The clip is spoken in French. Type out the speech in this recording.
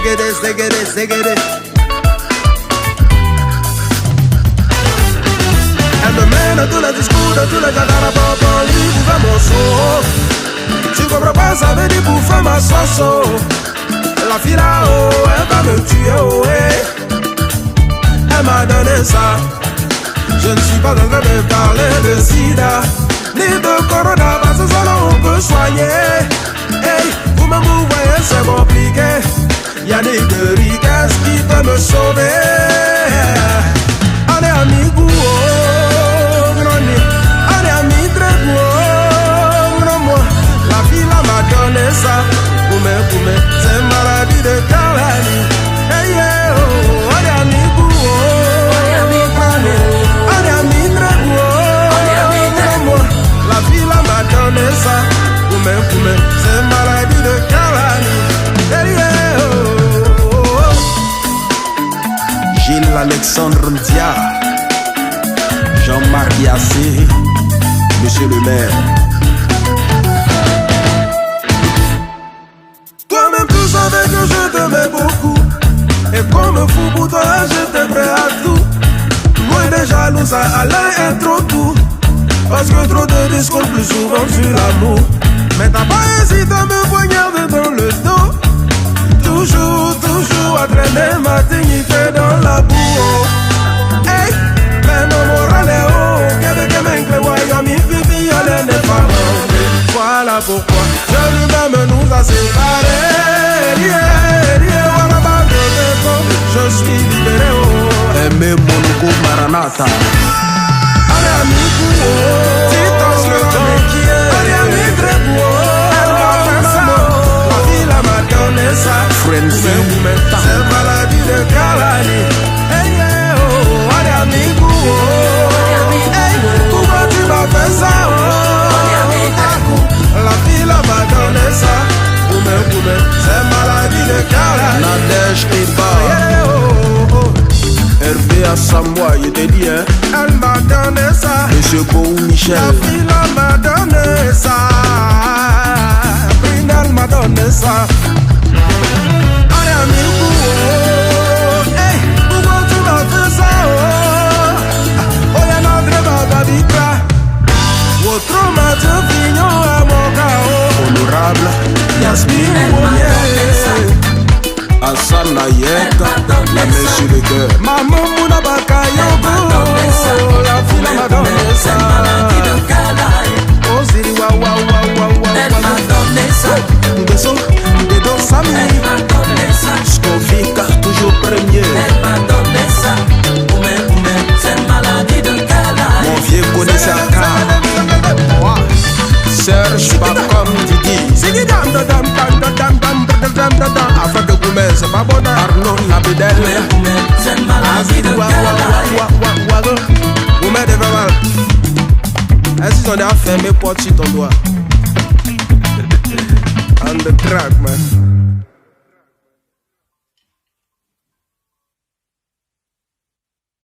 Ségéré. Elle me mène à tous les discours de tous les gars dans la porte en lit pour faire mon saut. Tu comprends pas, ça veut dire pour faire ma sauce. La fille là-haut, elle va me tuer, oh, hey. Elle m'a donné ça. Je ne suis pas en train de parler de sida ni de corona, parce que ça là on peut soigner. Hey, vous me voyez, c'est compliqué. Yannick de Rigas qui peut me sauver. Allez amigo, allez ami très beau. La fille là m'a donné ça. Poumé, c'est maladie de Kalani. Hey, yeah, oh, allez amigo, allez ami très beau. La fille là m'a donné ça. Poumé, c'est maladie de Kalani. Hey, yeah, oh. Gilles Alexandre Ndia, Jean-Marc Yassé, Monsieur le maire. Toi-même tu savais que je t'aimais beaucoup. Et comme fou pour toi j'étais prêt à tout. Loin des jaloux ça allait être trop tout. Parce que trop de discours plus souvent sur l'amour. Mais t'as pas hésité à me poignarder dans le dos. Toujours à traîner ma dignité dans la boue. Hey, mais non moral est haut. Que me voyons mi fifi allez ne pas rentrer. Voilà pourquoi je lui-même nous a séparés. Voilà ma je suis libéré. Aimez mon Maranatha. Allez amigo, dis-toi le temps qui est. Allez ami très beau. Elle m'a fait ça. La ville m'a donné ça. C'est maladie de Kalani. Hey, yeah, oh, allez amigo. Hey, pourquoi tu m'as fait ça? La ville m'a donné ça. Poumé, c'est maladie de Kalani. Nadège et Ba. Hervé à Samoa, il te dit hein. Elle m'a donné ça. Monsieur Beau Michel. La fille m'a donné ça. Brindel m'a donné ça. Allez amigo, hey, pourquoi tu m'as fait ça? Oh, y'a notre bababika. Votre match vignon à mon cao. Honorable Yasmine Mounier. Hassan Nayeka, la monsieur de cœur. Maman Mouna Bakayogo, la fille m'a donné ça. Oh Ziri wa. Elle m'a donné ça. Ndeso, Ndedo Sami. Elle m'a donné ça. Scovika, toujours premier. Elle m'a donné ça. Poumé, c'est maladie de Kalani. Mon vieux connaît sa carte. Serge pas comme Didi. Zigi dam. Afin de Goumé, c'est pas bon. Arnaud Labedel. C'est maladie de Kalani. Goumé de Vamal. Est-ce qu'ils ont déjà fermé porte sur ton doigt? On the track, man.